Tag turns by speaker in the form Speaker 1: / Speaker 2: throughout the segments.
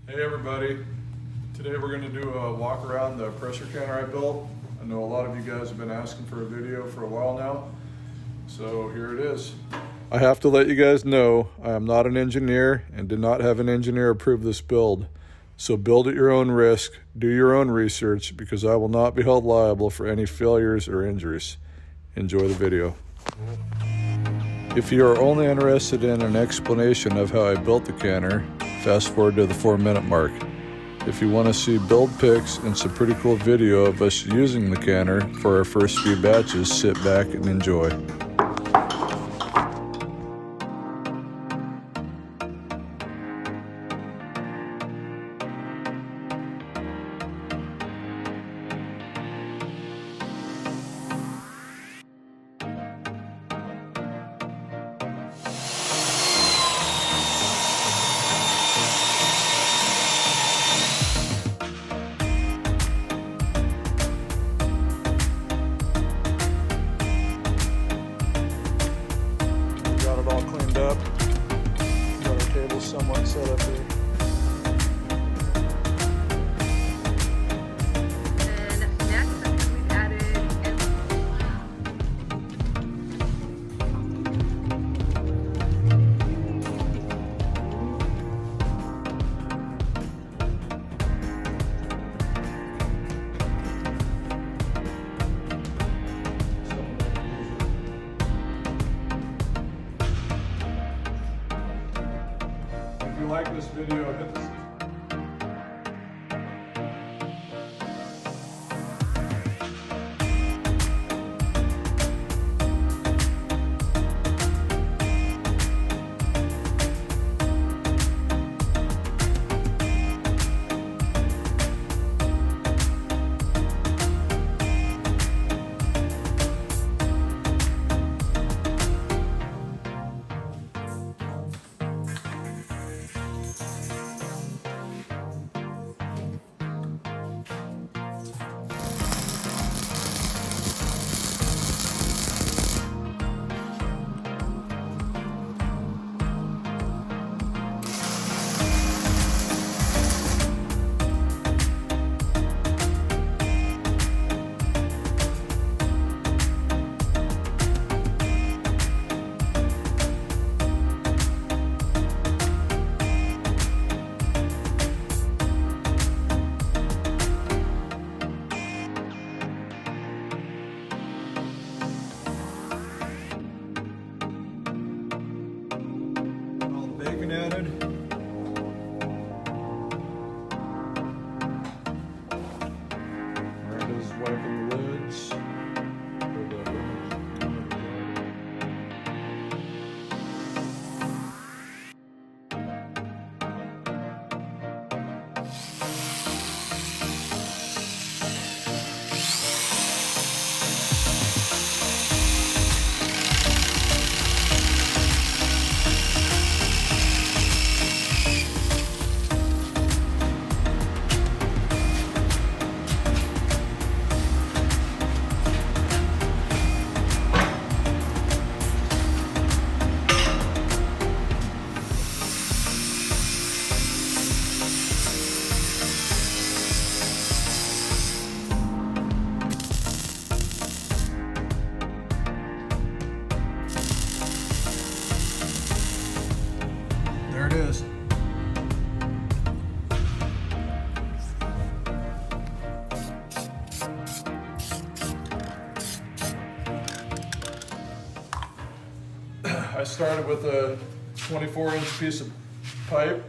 Speaker 1: Hey everybody, today we're going to do a walk around the pressure canner I built. I know a lot of you guys have been asking for a video for a while now, so here it is. I have to let you guys know I am not an engineer and did not have an engineer approve this build. So build at your own risk, do your own research, because I will not be held liable for any failures or injuries. Enjoy the video. If you are only interested in an explanation of how I built the canner, fast forward to the 4-minute mark. If you want to see build pics and some pretty cool video of us using the canner for our first few batches, sit back and enjoy. All cleaned up. Got our table somewhat set up here.
Speaker 2: And next, we've added
Speaker 1: If you like this video, hit the bacon added. Miranda's wiping the lids. There it is. I started with a 24-inch piece of pipe,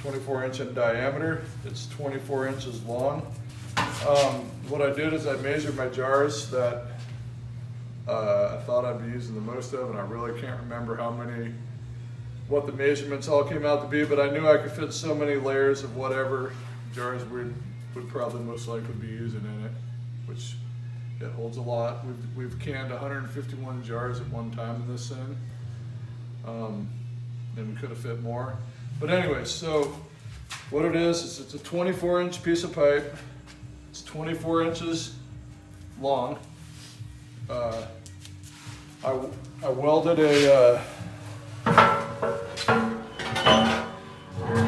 Speaker 1: 24-inch in diameter. It's 24 inches long. What I did is I measured my jars that I thought I'd be using the most of, and I really can't remember what the measurements all came out to be, but I knew I could fit so many layers of whatever jars would probably most likely be using in it, which it holds a lot. We've canned 151 jars at one time in this thing, and we could have fit more. But anyway, so what it is it's a 24-inch piece of pipe. It's 24 inches long. I welded a,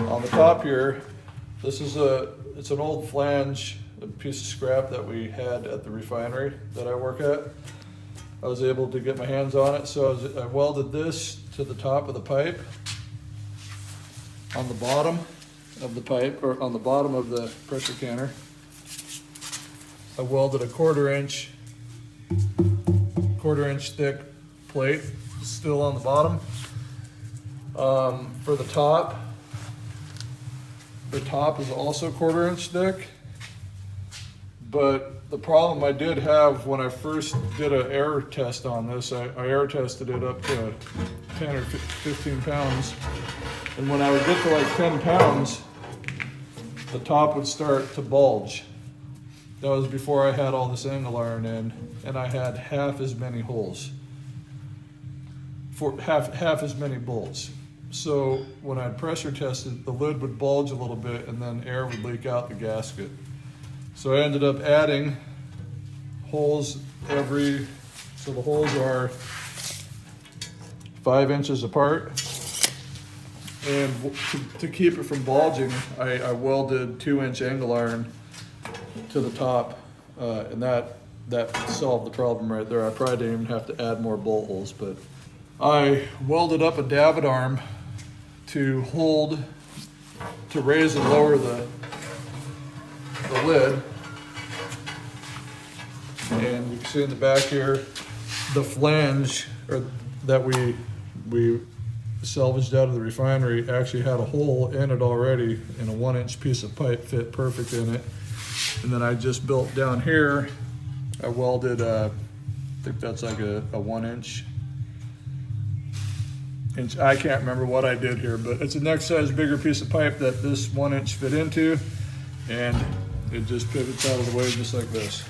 Speaker 1: I'll on the top here, it's an old flange, a piece of scrap that we had at the refinery that I work at. I was able to get my hands on it, so I welded this to the top of the pipe. On the bottom of the pipe, or on the bottom of the pressure canner, I welded a quarter inch thick plate, still on the bottom. For the top is also quarter inch thick. But the problem I did have when I first did an air test on this, I air tested it up to 10 or 15 pounds. And when I would get to like 10 pounds, the top would start to bulge. That was before I had all this angle iron in, and I had half as many holes, for half as many bolts. So when I pressure tested, the lid would bulge a little bit and then air would leak out the gasket. So I ended up adding holes so the holes are 5 inches apart. And to keep it from bulging, I welded 2-inch angle iron to the top, and that solved the problem right there. I probably didn't even have to add more bolt holes, but I welded up a Davit arm to raise and lower the lid. And you can see in the back here, the flange that we salvaged out of the refinery actually had a hole in it already, and a 1-inch piece of pipe fit perfect in it. And then I just built down here, I welded, I think that's like a 1-inch. I can't remember what I did here, but it's a next size bigger piece of pipe that this 1-inch fit into, and it just pivots out of the way just like this.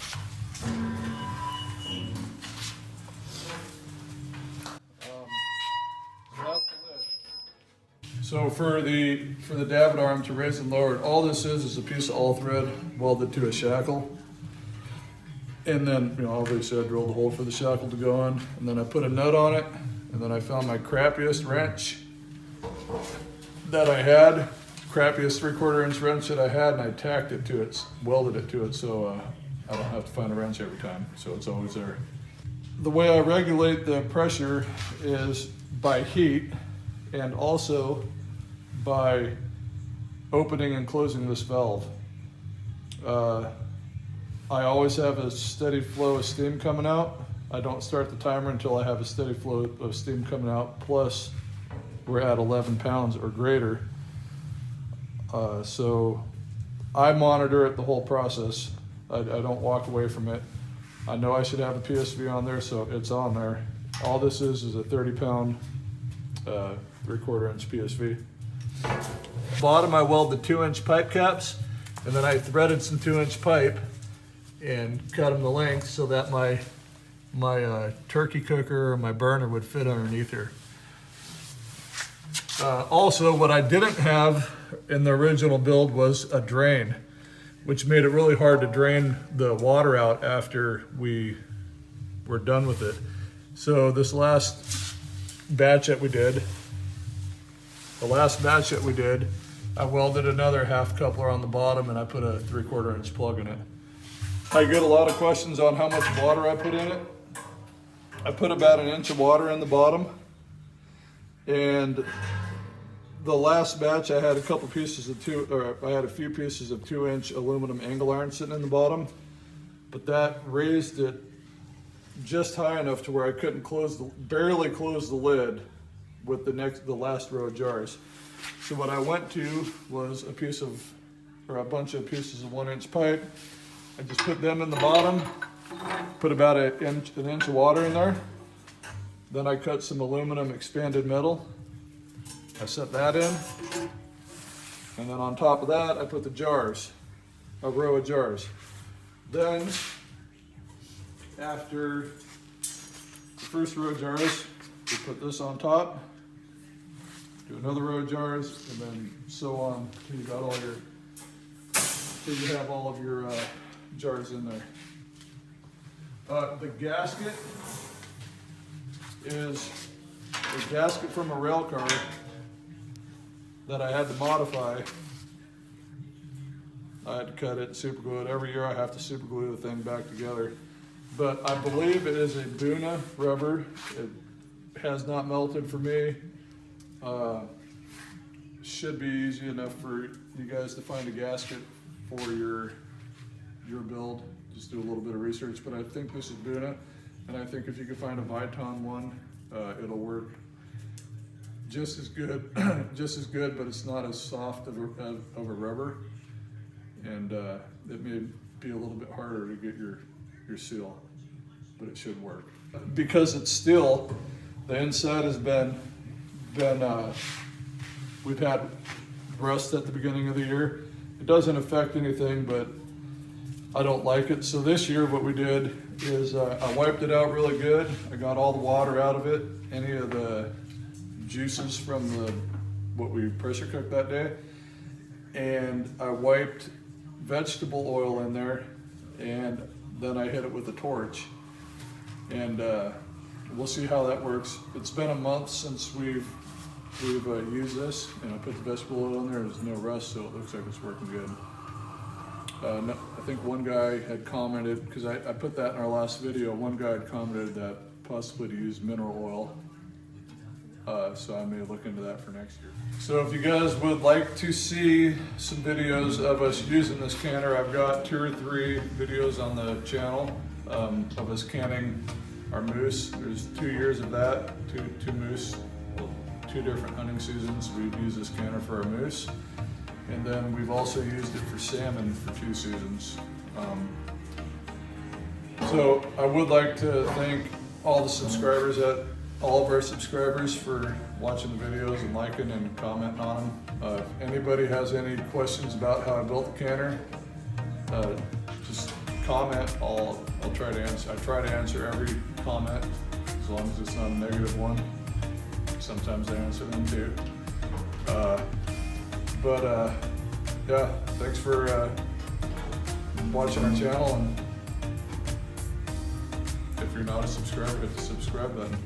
Speaker 1: So for the Davit arm to raise and lower it, all this is a piece of all thread welded to a shackle. And then, obviously I drilled a hole for the shackle to go on, and then I put a nut on it, and then I found my crappiest wrench that I had, crappiest 3/4 inch wrench that I had, and I tacked it to it, welded it to it, so I don't have to find a wrench every time, so it's always there. The way I regulate the pressure is by heat, and also by opening and closing this valve. I always have a steady flow of steam coming out. I don't start the timer until I have a steady flow of steam coming out, plus we're at 11 pounds or greater. So I monitor it the whole process. I don't walk away from it. I know I should have a PSV on there, so it's on there. All this is a 30-pound 3/4 inch PSV. Bottom, I weld the 2-inch pipe caps, and then I threaded some 2-inch pipe and cut them to length so that my turkey cooker or my burner would fit underneath here. Also, what I didn't have in the original build was a drain, which made it really hard to drain the water out after we were done with it. So this last batch that we did, I welded another half coupler on the bottom, and I put a 3/4 inch plug in it. I get a lot of questions on how much water I put in it. I put about 1 inch of water in the bottom, and the last batch I had a few pieces of 2-inch aluminum angle iron sitting in the bottom, but that raised it just high enough to where I couldn't barely close the lid with the last row of jars. So what I went to was a bunch of pieces of 1-inch pipe. I just put them in the bottom, put about an inch of water in there. Then I cut some aluminum expanded metal. I set that in. And then on top of that, I put the jars, a row of jars. Then, after the first row of jars, we put this on top, do another row of jars, and then so on till you have all of your jars in there. The gasket is a gasket from a rail car that I had to modify. I had to cut it and super glue it. Every year I have to super glue the thing back together. But I believe it is a Buna rubber. It has not melted for me. Should be easy enough for you guys to find a gasket for your build. Just do a little bit of research, but I think this is Buna, and I think if you can find a Viton one, it'll work just as good, but it's not as soft of a rubber, and it may be a little bit harder to get your seal, but it should work. Because it's steel, the inside has been we've had rust at the beginning of the year. It doesn't affect anything, but I don't like it. So this year what we did is I wiped it out really good. I got all the water out of it, any of the juices from what we pressure cooked that day. And I wiped vegetable oil in there, and then I hit it with a torch. And we'll see how that works. It's been a month since we've used this, and I put the vegetable oil in there. There's no rust, so it looks like it's working good. I think one guy had commented, because I put that in our last video, one guy had commented that possibly to use mineral oil. So I may look into that for next year. So if you guys would like to see some videos of us using this canner, I've got 2 or 3 videos on the channel of us canning our moose. There's 2 years of that, two moose, 2 different hunting seasons. We've used this canner for our moose. And then we've also used it for salmon for 2 seasons. So I would like to thank all of our subscribers for watching the videos and liking and commenting on them. If anybody has any questions about how I built the canner, just comment. I'll try to answer. I try to answer every comment as long as it's not a negative one. Sometimes I answer them too. Yeah, thanks for watching our channel, and if you're not a subscriber, hit the subscribe button.